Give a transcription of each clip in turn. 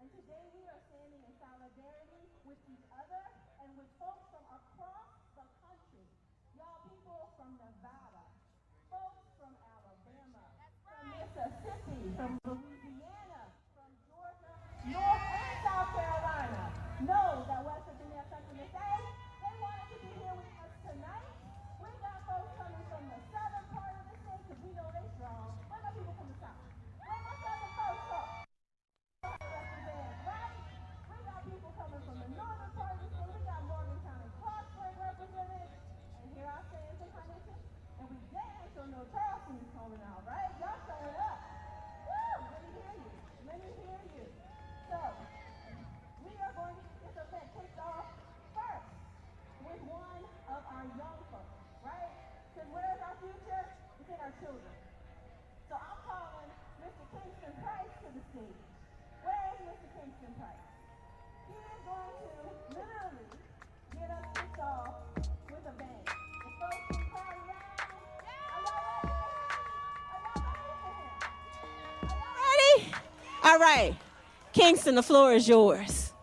And today we are standing in solidarity with each other and with folks from across the country. Y'all, people from Nevada, folks from Alabama, from Mississippi, from Louisiana, from Georgia, North and South Carolina know that West Virginia has something to say. They wanted to be here with us tonight. We got folks coming from the southern part of the state because we know they strong. Where my people from the south? Where my southern folks from? Right? We got people coming from the northern part of the state. We got Morgantown and Clarksburg represented. And here I stand in Huntington. And we damn sure know Charleston is coming out, right? Y'all showing up. Woo! Let me hear you. Let me hear you. So, we are going to get this event kicked off first with one of our young folks, right? Because where's our future? It's in our children. So I'm calling Mr. Kingston Price to the stage. Where is Mr. Kingston Price? He is going to literally get us kicked off with a bang. The folks can crowd around. Are y'all ready? Are y'all ready for him? Ready? All right. Kingston, the floor is yours.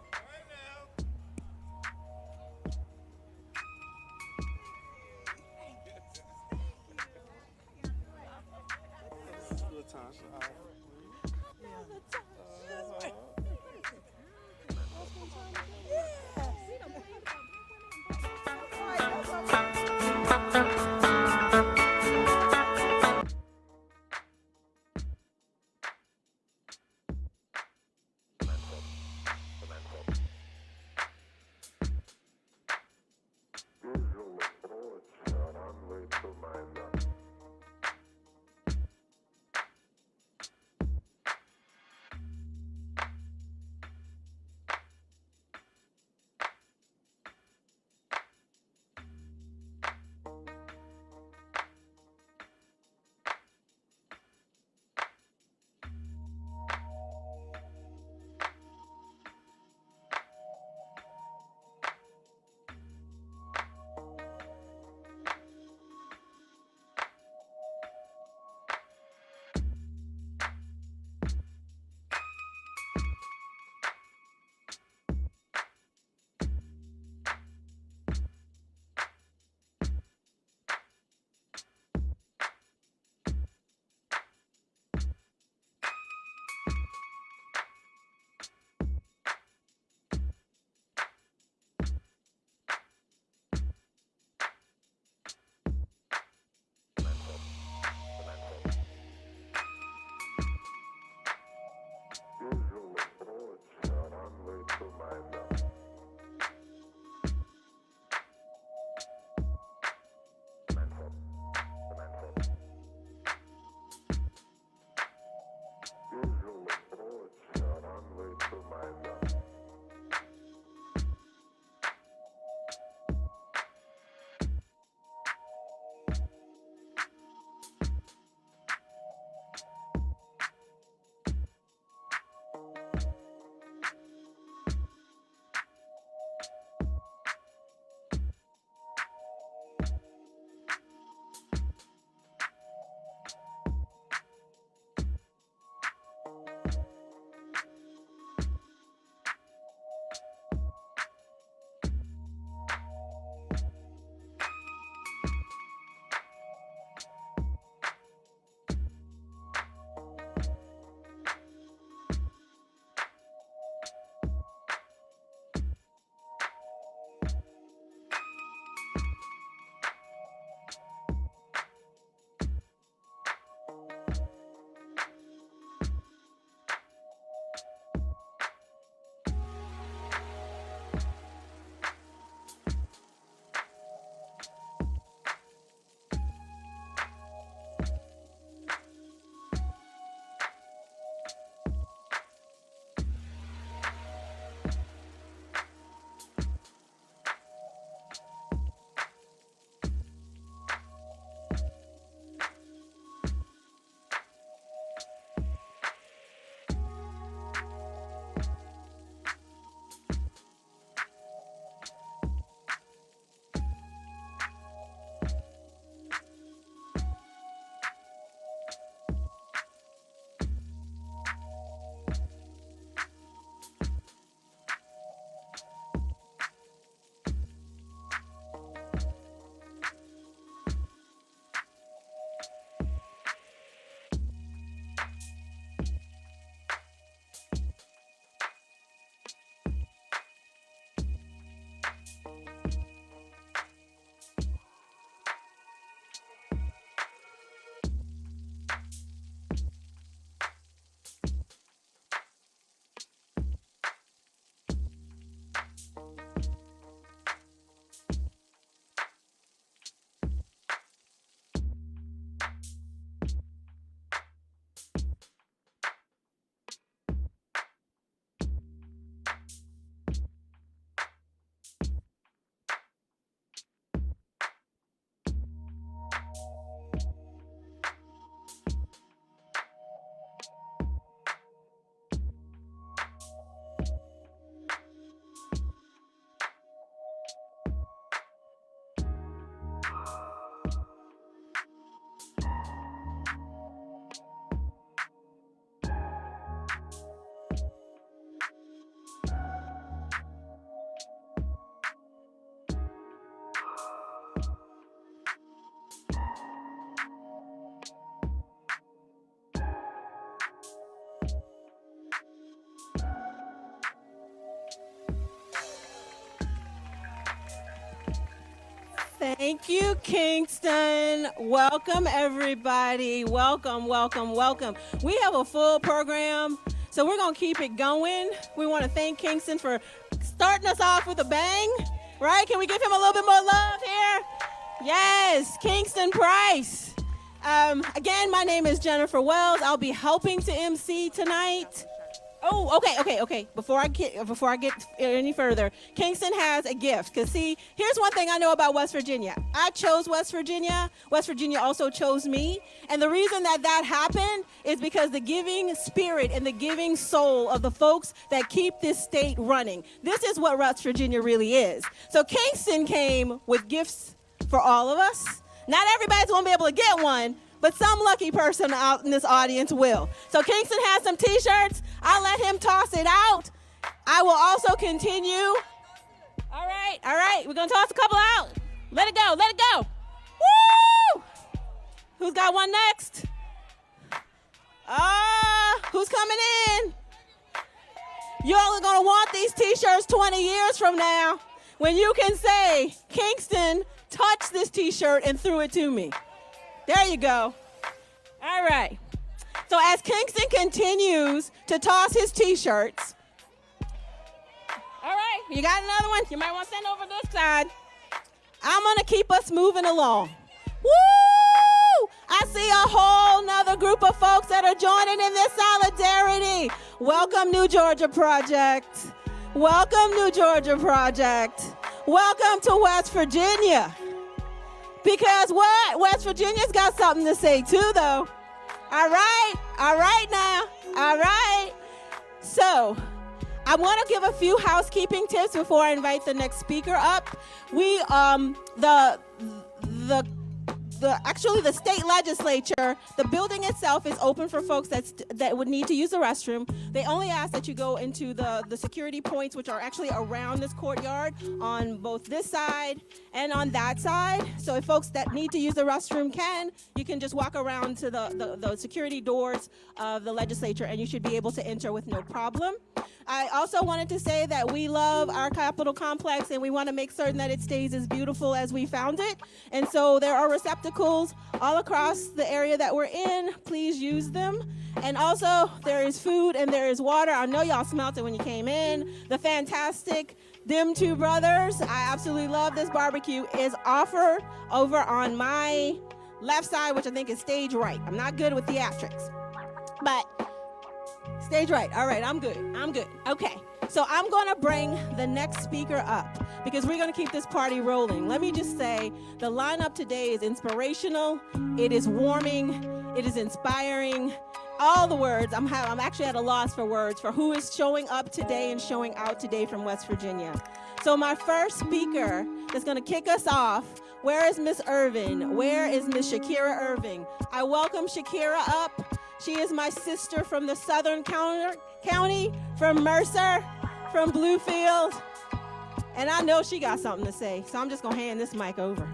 Thank you, Kingston. Welcome, everybody. Welcome, welcome, welcome. We have a full program, so we're going to keep it going. We want to thank Kingston for starting us off with a bang, right? Can we give him a little bit more love here? Yes, Kingston Price. Again, my name is Jennifer Wells. I'll be helping to MC tonight. Oh, okay. Before I get any further, Kingston has a gift. Because, see, here's one thing I know about West Virginia. I chose West Virginia. West Virginia also chose me. And the reason that happened is because the giving spirit and the giving soul of the folks that keep this state running. This is what West Virginia really is. So Kingston came with gifts for all of us. Not everybody's going to be able to get one, but some lucky person out in this audience will. So Kingston has some T-shirts. I'll let him toss it out. I will also continue. All right. We're going to toss a couple out. Let it go. Woo! Who's got one next? Who's coming in? You all are going to want these T-shirts 20 years from now when you can say, Kingston touched this T-shirt and threw it to me. There you go. All right. So as Kingston continues to toss his T-shirts, all right, you got another one? You might want to send over this side. I'm going to keep us moving along. Woo! I see a whole nother group of folks that are joining in this solidarity. Welcome, New Georgia Project. Welcome, New Georgia Project. Welcome to West Virginia. Because what? West Virginia's got something to say too, though. All right now. All right. So I want to give a few housekeeping tips before I invite the next speaker up. We actually the state legislature, the building itself is open for folks that would need to use the restroom. They only ask that you go into the security points, which are actually around this courtyard on both this side and on that side. So if folks that need to use the restroom you can just walk around to the security doors of the legislature and you should be able to enter with no problem. I also wanted to say that we love our Capitol complex and we want to make certain that it stays as beautiful as we found it. And so there are receptacles all across the area that we're in. Please use them. And also there is food and there is water. I know y'all smelt it when you came in. The fantastic Them Two Brothers, I absolutely love this barbecue, is offered over on my left side, which I think is stage right. I'm not good with theatrics, but stage right. All right, I'm good. Okay, so I'm going to bring the next speaker up because we're going to keep this party rolling. Let me just say the lineup today is inspirational. It is warming. It is inspiring. All the words. I'm actually at a loss for words for who is showing up today and showing out today from West Virginia. So my first speaker that's going to kick us off, where is Miss Irvin? Where is Miss Shakira Irving? I welcome Shakira up. She is my sister from the Southern County, from Mercer, from Bluefield. And I know she got something to say, so I'm just going to hand this mic over.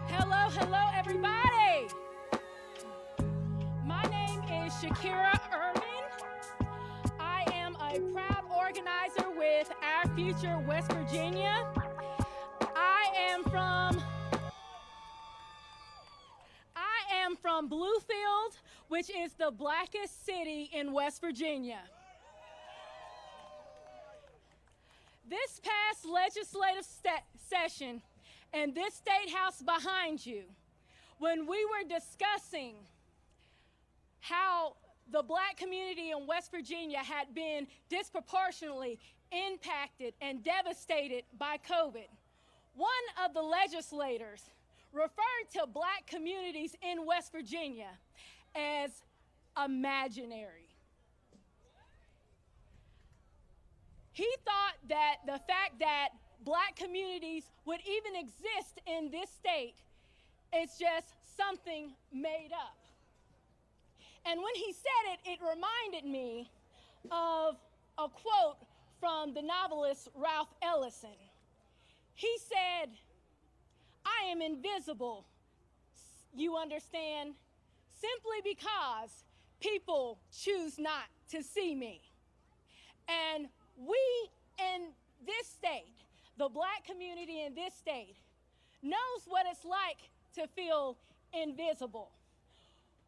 Hello, everybody. My name is Shakira Irvin. I am a proud organizer with Our Future West Virginia. I am from Bluefield, which is the blackest city in West Virginia. This past legislative session and this state house behind you, when we were discussing how the black community in West Virginia had been disproportionately impacted and devastated by COVID, one of the legislators referred to black communities in West Virginia as imaginary. He thought that the fact that black communities would even exist in this state is just something made up. And when he said it, it reminded me of a quote from the novelist Ralph Ellison. He said, "I am invisible, you understand, simply because people choose not to see me." And we in this state, the black community in this state knows what it's like to feel invisible.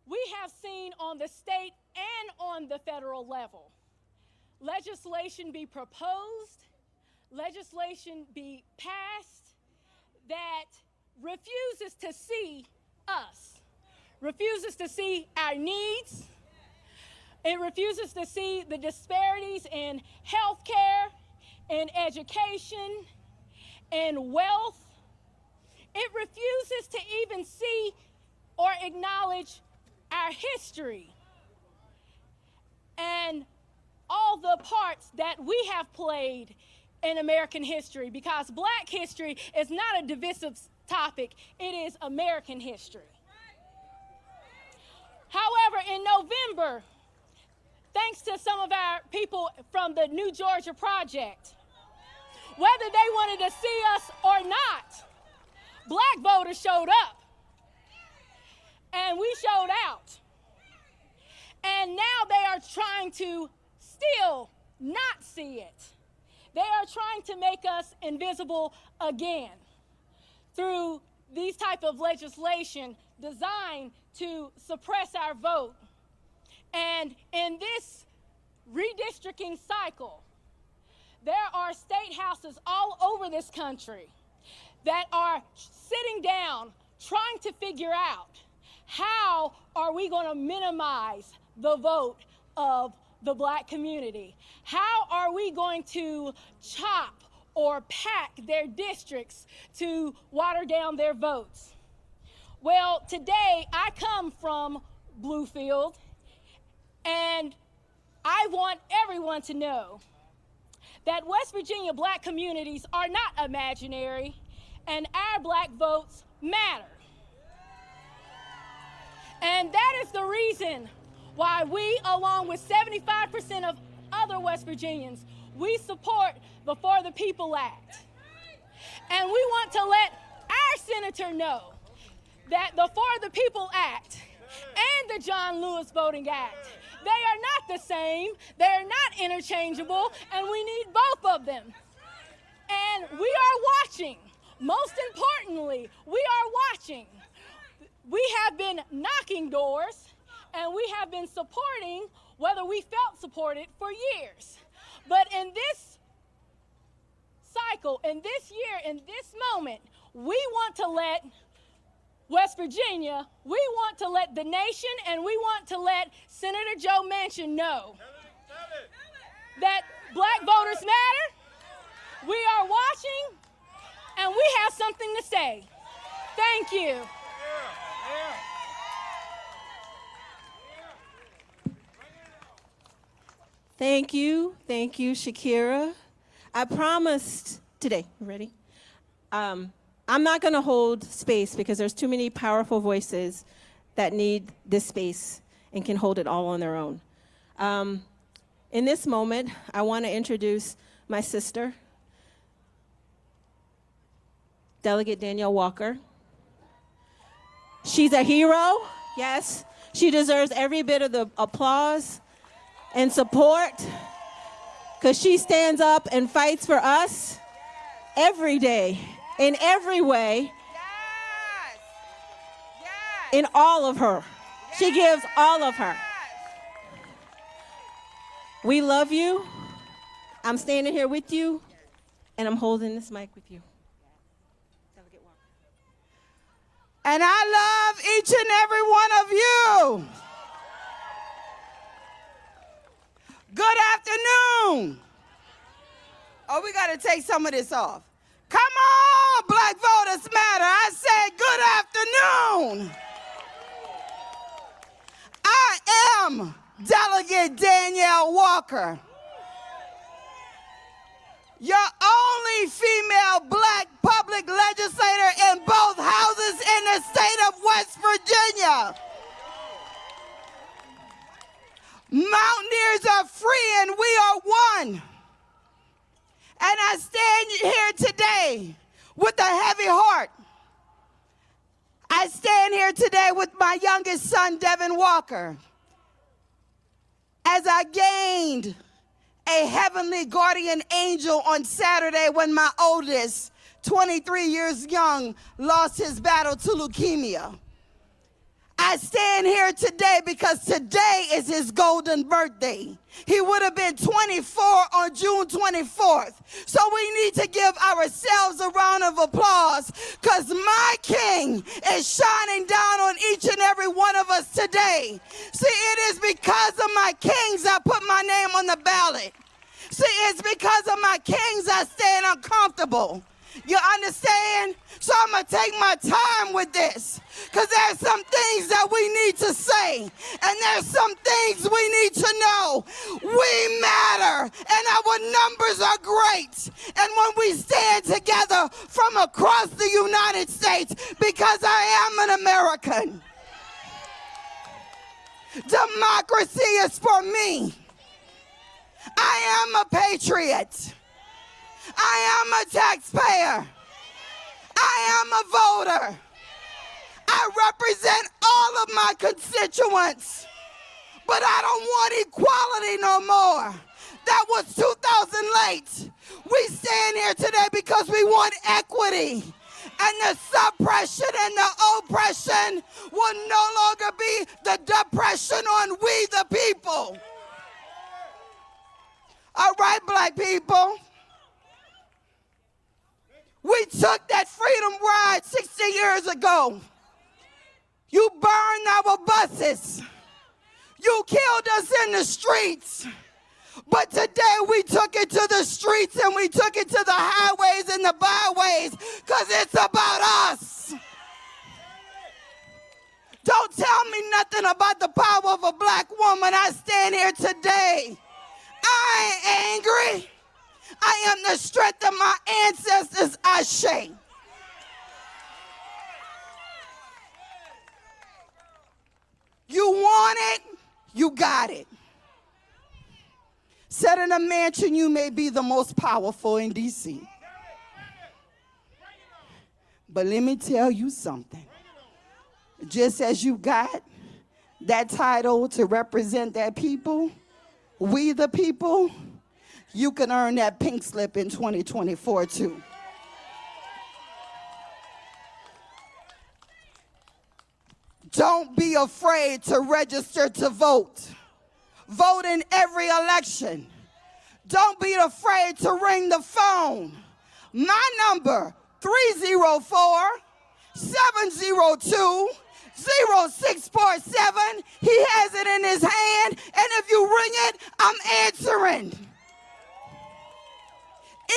We have seen on the state and on the federal level legislation be proposed, legislation be passed that refuses to see us, refuses to see our needs. It refuses to see the disparities in health care, in education, in wealth. It refuses to even see or acknowledge our history and all the parts that we have played in American history, because black history is not a divisive topic, it is American history. However, in November, thanks to some of our people from the New Georgia Project, whether they wanted to see us or not, black voters showed up. And we showed out. And now they are trying to still not see it. They are trying to make us invisible again through these type of legislation designed to suppress our vote. And in this redistricting cycle, there are state houses all over this country that are sitting down trying to figure out, how are we going to minimize the vote of the black community? How are we going to chop or pack their districts to water down their votes? Well, today I come from Bluefield, and I want everyone to know that West Virginia black communities are not imaginary, and our black votes matter. And that is the reason why we, along with 75% of other West Virginians, we support the For the People Act. And we want to let our senator know that the For the People Act and the John Lewis Voting Act, they are not the same, they are not interchangeable, and we need both of them. And we are watching. Most importantly, we are watching. We have been knocking doors, and we have been supporting whether we felt supported for years. But in this cycle, in this year, in this moment, we want to let West Virginia, we want to let the nation, and we want to let Senator Joe Manchin know that black voters matter. We are watching, and we have something to say. Thank you. Thank you, Shakira. I promised today, ready? I'm not going to hold space because there's too many powerful voices that need this space and can hold it all on their own. In this moment, I want to introduce my sister, Delegate Danielle Walker. She's a hero, yes. She deserves every bit of the applause and support because she stands up and fights for us every day, in every way, in all of her. She gives all of her. We love you. I'm standing here with you, and I'm holding this mic with you. And I love each and every one of you. Good afternoon. Oh, we got to take some of this off. Come on, Black Voters Matter. I said good afternoon. I am Delegate Danielle Walker, your only female black public legislator in both houses in the state of West Virginia. Mountaineers are free and we are one. And I stand here today with a heavy heart. I stand here today with my youngest son, Devin Walker, as I gained a heavenly guardian angel on Saturday when my oldest, 23 years young, lost his battle to leukemia. I stand here today because today is his golden birthday. He would have been 24 on June 24th. So we need to give ourselves a round of applause because my King is shining down on each and every one of us today. See, it is because of my kings I put my name on the ballot. See, it's because of my kings I stand uncomfortable. You understand? So I'm going to take my time with this because there's some things that we need to say and there's some things we need to know. We matter and our numbers are great. And when we stand together from across the United States, because I am an American, democracy is for me. I am a patriot. I am a taxpayer. I am a voter. I represent all of my constituents. But I don't want equality no more. That was 2000 late. We stand here today because we want equity. And the suppression and the oppression will no longer be the depression on we the people. All right, black people. We took that freedom ride 60 years ago. You burned our buses. You killed us in the streets. But today we took it to the streets and we took it to the highways and the byways because it's about us. Don't tell me nothing about the power of a black woman. I stand here today. I ain't angry. I am the strength of my ancestors, Ashe. You want it, you got it. Set in a mansion, you may be the most powerful in D.C. But let me tell you something. Just as you got that title to represent that people, we the people, you can earn that pink slip in 2024 too. Don't be afraid to register to vote. Vote in every election. Don't be afraid to ring the phone. My number, 304-702-0647. He has it in his hand, and if you ring it, I'm answering.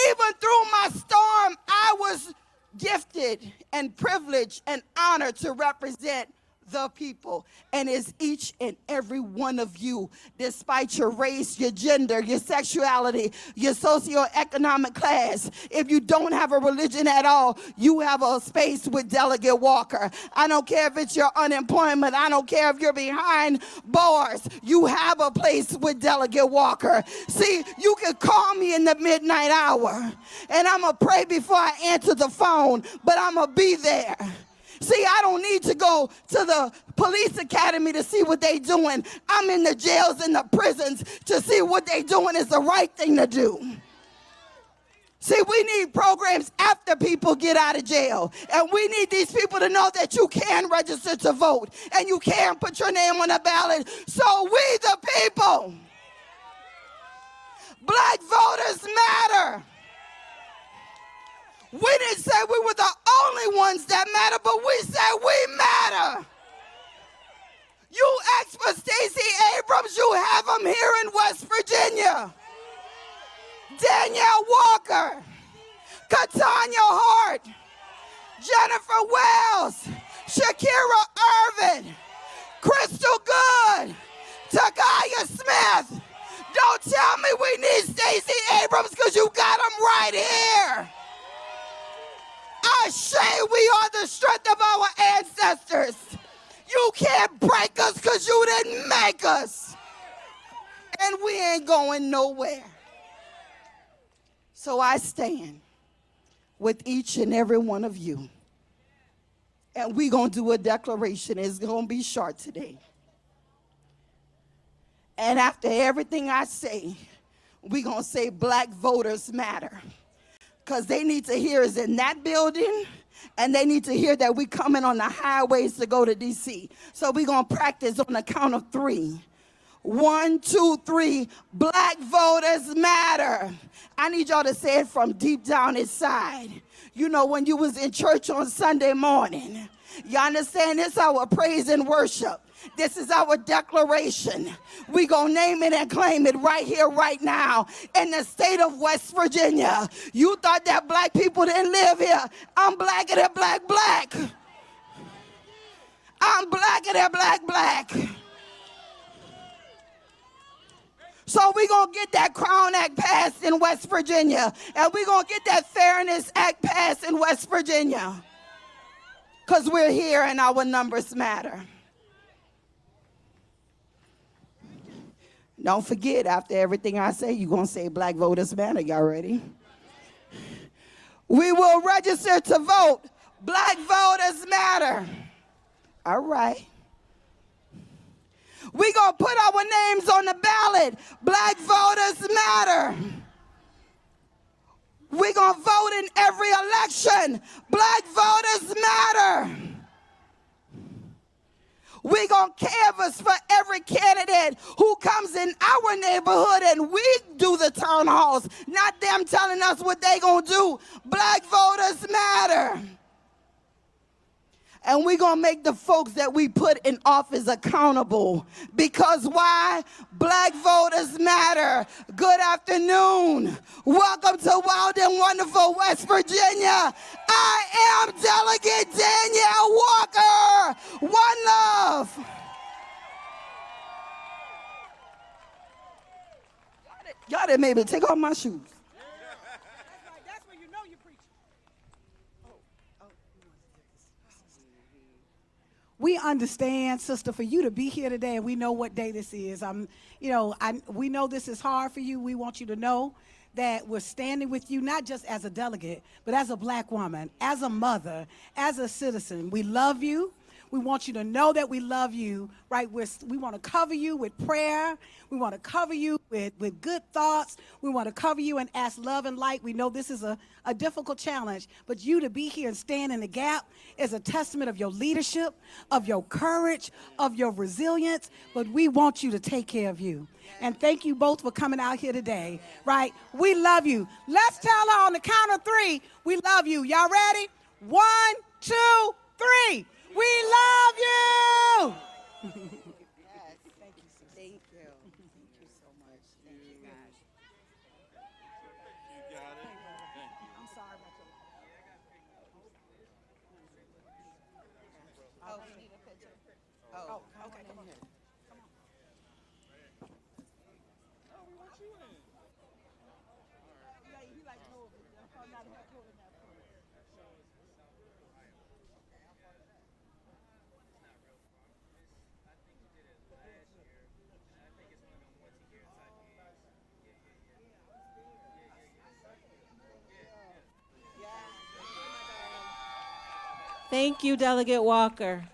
Even through my storm, I was gifted and privileged and honored to represent the people. And it's each and every one of you, despite your race, your gender, your sexuality, your socioeconomic class. If you don't have a religion at all, you have a space with Delegate Walker. I don't care if it's your unemployment. I don't care if you're behind bars. You have a place with Delegate Walker. See, you can call me in the midnight hour, and I'm going to pray before I answer the phone, but I'm going to be there. See, I don't need to go to the police academy to see what they're doing. I'm in the jails and the prisons to see what they're doing is the right thing to do. See, we need programs after people get out of jail. And we need these people to know that you can register to vote and you can put your name on the ballot. So we the people, black voters matter. We didn't say we were the only ones that matter, but we said we matter. You asked for Stacey Abrams, you have them here in West Virginia. Danielle Walker, Katanya Hart, Jennifer Wells, Shakira Irvin, Crystal Good, Takaya Smith. Don't tell me we need Stacey Abrams because you got them right here. Ashe, we are the strength of our ancestors. You can't break us because you didn't make us. And we ain't going nowhere. So I stand with each and every one of you. And we're going to do a declaration. It's going to be short today. And after everything I say, we're going to say Black Voters Matter. Because they need to hear us in that building, and they need to hear that we coming on the highways to go to D.C. So we're going to practice on the count of 3. 1, 2, 3, Black Voters Matter. I need y'all to say it from deep down inside. You know, when you was in church on Sunday morning, you understand this is our praise and worship. This is our declaration. We gonna name it and claim it right here, right now, in the state of West Virginia. You thought that black people didn't live here. I'm blacker than black, black. I'm blacker than black, black. So we're going to get that Crown Act passed in West Virginia. And we're going to get that Fairness Act passed in West Virginia. Because we're here and our numbers matter. Don't forget, after everything I say, you're going to say Black Voters Matter. Y'all ready? We will register to vote. Black Voters Matter. All right. We're going to put our names on the ballot. Black Voters Matter. We're going to vote in every election. Black Voters Matter. We're going to canvass for every candidate who comes in our neighborhood, and we do the town halls, not them telling us what they're going to do. Black Voters Matter. And we're going to make the folks that we put in office accountable. Because why? Black Voters Matter. Good afternoon. Welcome to Wild and Wonderful West Virginia. I am Delegate Danielle Walker. One love. Y'all didn't maybe take off my shoes. That's when you know you're preaching. We understand, sister, for you to be here today, and we know what day this is. We know this is hard for you. We want you to know that we're standing with you, not just as a delegate, but as a black woman, as a mother, as a citizen. We love you. We want you to know that we love you, right? We want to cover you with prayer. We want to cover you with good thoughts. We want to cover you and ask love and light. We know this is a difficult challenge, but you to be here and stand in the gap is a testament of your leadership, of your courage, of your resilience, but we want you to take care of you. And thank you both for coming out here today, right? We love you. Let's tell her on the count of 3, we love you. Y'all ready? 1, 2, 3. We love you! Yes. Thank you, sister. Thank you. Thank you so much. Thank you, guys. You got it. I'm sorry about your... Oh, we need a picture. Oh, okay, come on. Oh, we want you in. He like moving. I'm not holding that for you. Thank you, Delegate Walker.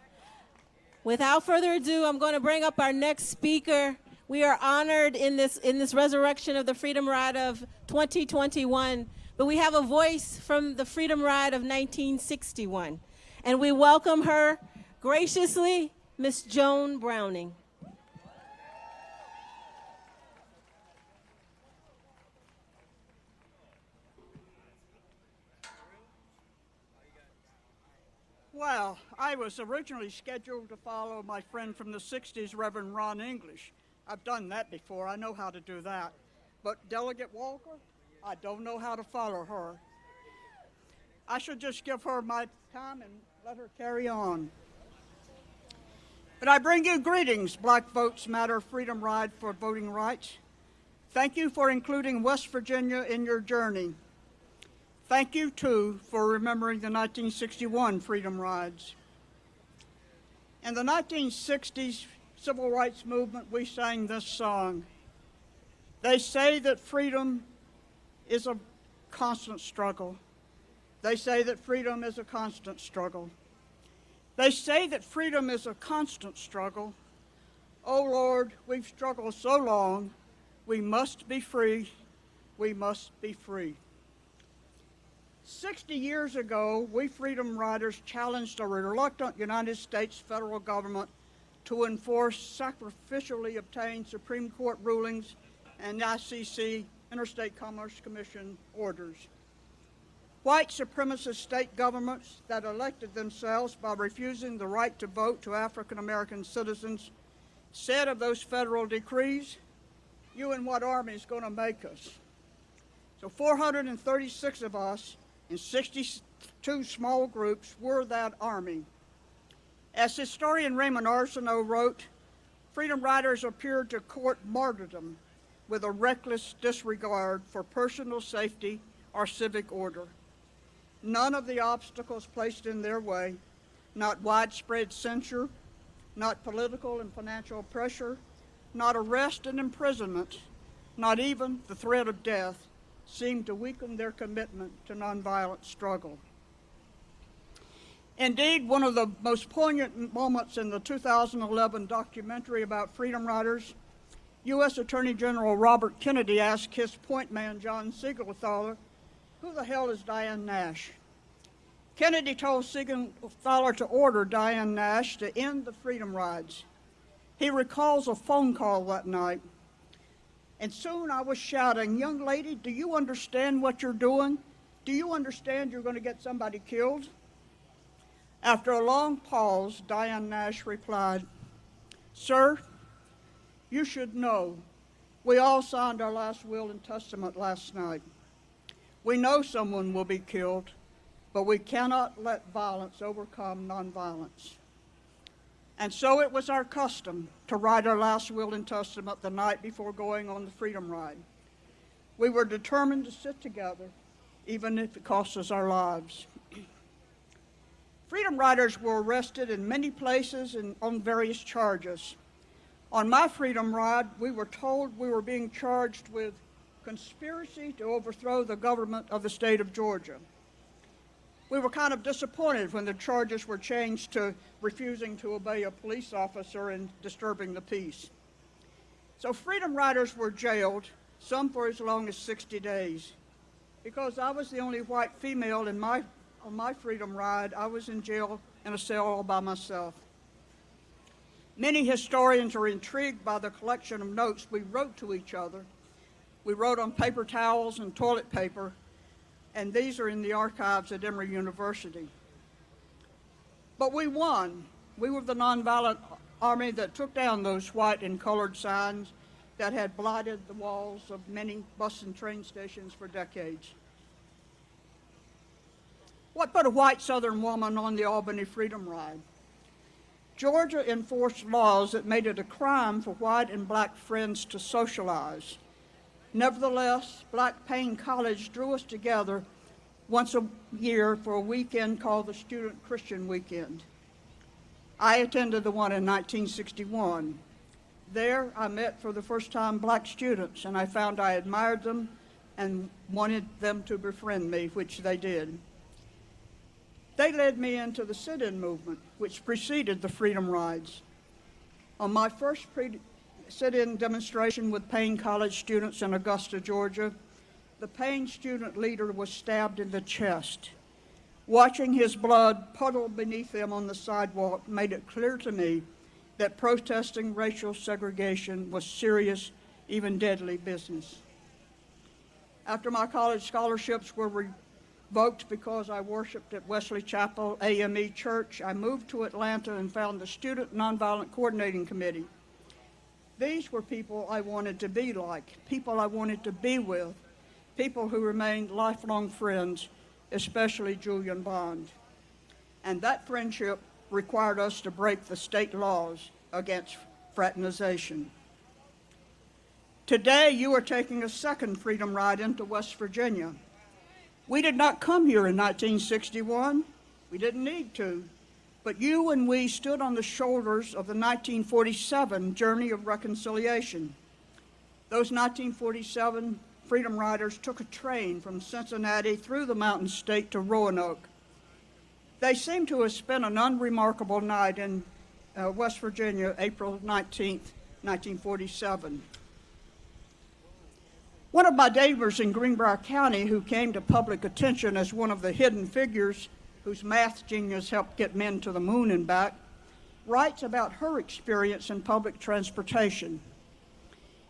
Without further ado, I'm going to bring up our next speaker. We are honored in this resurrection of the Freedom Ride of 2021, but we have a voice from the Freedom Ride of 1961. And we welcome her graciously, Miss Joan Browning. Well, I was originally scheduled to follow my friend from the 60s, Reverend Ron English. I've done that before. I know how to do that. But Delegate Walker, I don't know how to follow her. I should just give her my time and let her carry on. But I bring you greetings, Black Votes Matter Freedom Ride for Voting Rights. Thank you for including West Virginia in your journey. Thank you, too, for remembering the 1961 Freedom Rides. In the 1960s Civil Rights Movement, we sang this song. They say that freedom is a constant struggle. They say that freedom is a constant struggle. They say that freedom is a constant struggle. Oh, Lord, we've struggled so long, we must be free We must be free. 60 years ago, we Freedom Riders challenged a reluctant United States federal government to enforce sacrificially obtained Supreme Court rulings and ICC, Interstate Commerce Commission, orders. White supremacist state governments that elected themselves by refusing the right to vote to African American citizens said of those federal decrees, "You and what army is going to make us?" So 436 of us in 62 small groups were that army. As historian Raymond Arsenault wrote, Freedom Riders appeared to court martyrdom with a reckless disregard for personal safety or civic order. None of the obstacles placed in their way, not widespread censure, not political and financial pressure, not arrest and imprisonment, not even the threat of death, seemed to weaken their commitment to nonviolent struggle. Indeed, one of the most poignant moments in the 2011 documentary about Freedom Riders, U.S. Attorney General Robert Kennedy asked his point man, John Siegenthaler, "Who the hell is Diane Nash?" Kennedy told Siegenthaler to order Diane Nash to end the Freedom Rides. He recalls a phone call that night. "And soon I was shouting, 'Young lady, do you understand what you're doing? Do you understand you're going to get somebody killed?' After a long pause, Diane Nash replied, 'Sir, you should know, we all signed our last will and testament last night. We know someone will be killed, but we cannot let violence overcome nonviolence.' And so it was our custom to write our last will and testament the night before going on the Freedom Ride. We were determined to sit together, even if it cost us our lives." Freedom Riders were arrested in many places and on various charges. On my Freedom Ride, we were told we were being charged with conspiracy to overthrow the government of the state of Georgia. We were kind of disappointed when the charges were changed to refusing to obey a police officer and disturbing the peace. So Freedom Riders were jailed, some for as long as 60 days. Because I was the only white female on my Freedom Ride, I was in jail in a cell all by myself. Many historians are intrigued by the collection of notes we wrote to each other. We wrote on paper towels and toilet paper, and these are in the archives at Emory University. But we won. We were the nonviolent army that took down those white and colored signs that had blighted the walls of many bus and train stations for decades. What put a white Southern woman on the Albany Freedom Ride? Georgia enforced laws that made it a crime for white and black friends to socialize. Nevertheless, Black Payne College drew us together once a year for a weekend called the Student Christian Weekend. I attended the one in 1961. There, I met for the first time black students, and I found I admired them and wanted them to befriend me, which they did. They led me into the sit-in movement, which preceded the Freedom Rides. On my first sit-in demonstration with Payne College students in Augusta, Georgia, the Payne student leader was stabbed in the chest. Watching his blood puddle beneath him on the sidewalk made it clear to me that protesting racial segregation was serious, even deadly business. After my college scholarships were revoked because I worshiped at Wesley Chapel AME Church, I moved to Atlanta and found the Student Nonviolent Coordinating Committee. These were people I wanted to be like, people I wanted to be with, people who remained lifelong friends, especially Julian Bond. And that friendship required us to break the state laws against fraternization. Today, you are taking a second Freedom Ride into West Virginia. We did not come here in 1961. We didn't need to. But you and we stood on the shoulders of the 1947 journey of reconciliation. Those 1947 Freedom Riders took a train from Cincinnati through the Mountain State to Roanoke. They seem to have spent an unremarkable night in West Virginia, April 19th, 1947. One of my neighbors in Greenbrier County, who came to public attention as one of the hidden figures whose math genius helped get men to the moon and back, writes about her experience in public transportation.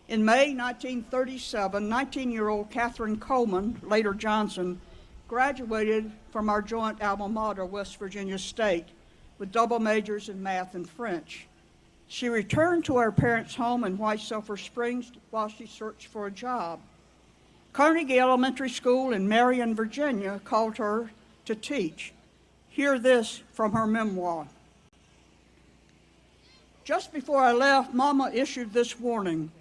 In May 1937, 19-year-old Catherine Coleman, later Johnson, graduated from our joint alma mater, West Virginia State, with double majors in math and French. She returned to her parents' home in White Sulphur Springs while she searched for a job. Carnegie Elementary School in Marion, Virginia, called her to teach. Hear this from her memoir. Just before I left, Mama issued this warning.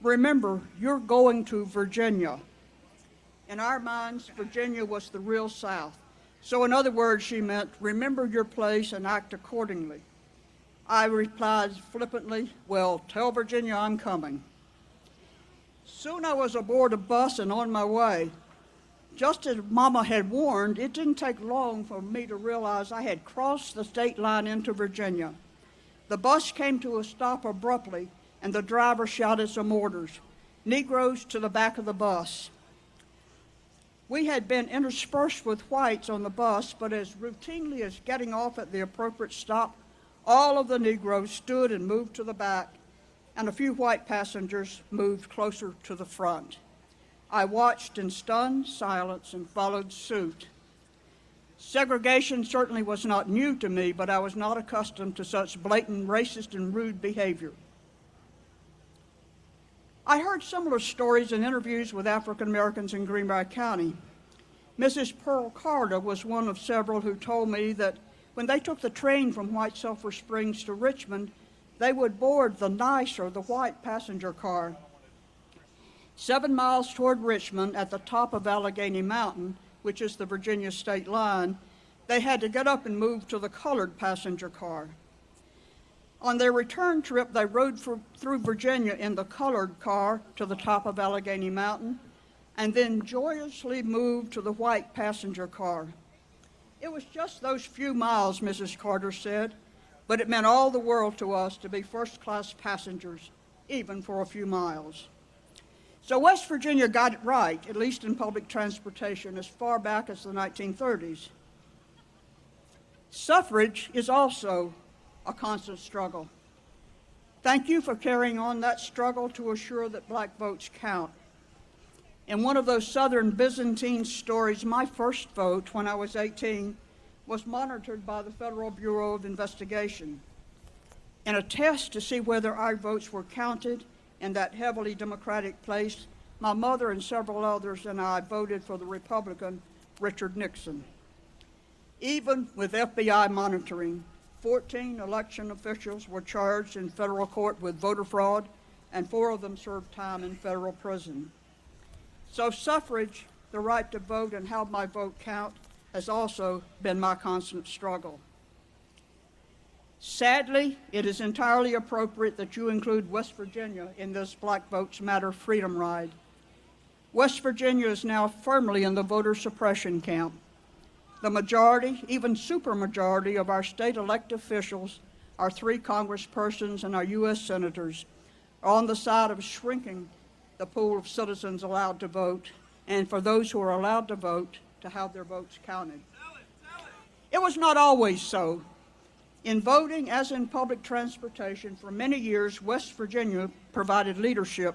Remember, you're going to Virginia. In our minds, Virginia was the real South. So in other words, she meant, remember your place and act accordingly. I replied flippantly, well, tell Virginia I'm coming. Soon I was aboard a bus and on my way. Just as Mama had warned, it didn't take long for me to realize I had crossed the state line into Virginia. The bus came to a stop abruptly, and the driver shouted some orders. Negroes to the back of the bus. We had been interspersed with whites on the bus, but as routinely as getting off at the appropriate stop, all of the Negroes stood and moved to the back, and a few white passengers moved closer to the front. I watched in stunned silence and followed suit. Segregation certainly was not new to me, but I was not accustomed to such blatant racist and rude behavior. I heard similar stories in interviews with African Americans in Greenbrier County. Mrs. Pearl Carter was one of several who told me that when they took the train from White Sulphur Springs to Richmond, they would board the nicer, the white passenger car. 7 miles toward Richmond, at the top of Allegheny Mountain, which is the Virginia state line, they had to get up and move to the colored passenger car. On their return trip, they rode through Virginia in the colored car to the top of Allegheny Mountain, and then joyously moved to the white passenger car. It was just those few miles, Mrs. Carter said, but it meant all the world to us to be first-class passengers, even for a few miles. So West Virginia got it right, at least in public transportation, as far back as the 1930s. Suffrage is also a constant struggle. Thank you for carrying on that struggle to assure that black votes count. In one of those Southern Byzantine stories, my first vote, when I was 18, was monitored by the Federal Bureau of Investigation. In a test to see whether our votes were counted in that heavily Democratic place, my mother and several others and I voted for the Republican Richard Nixon. Even with FBI monitoring, 14 election officials were charged in federal court with voter fraud, and 4 of them served time in federal prison. So suffrage, the right to vote and how my vote count, has also been my constant struggle. Sadly, it is entirely appropriate that you include West Virginia in this Black Votes Matter freedom ride. West Virginia is now firmly in the voter suppression camp. The majority, even supermajority, of our state elected officials, our 3 congresspersons and our U.S. senators, are on the side of shrinking the pool of citizens allowed to vote, and for those who are allowed to vote, to have their votes counted. It was not always so. In voting, as in public transportation, for many years, West Virginia provided leadership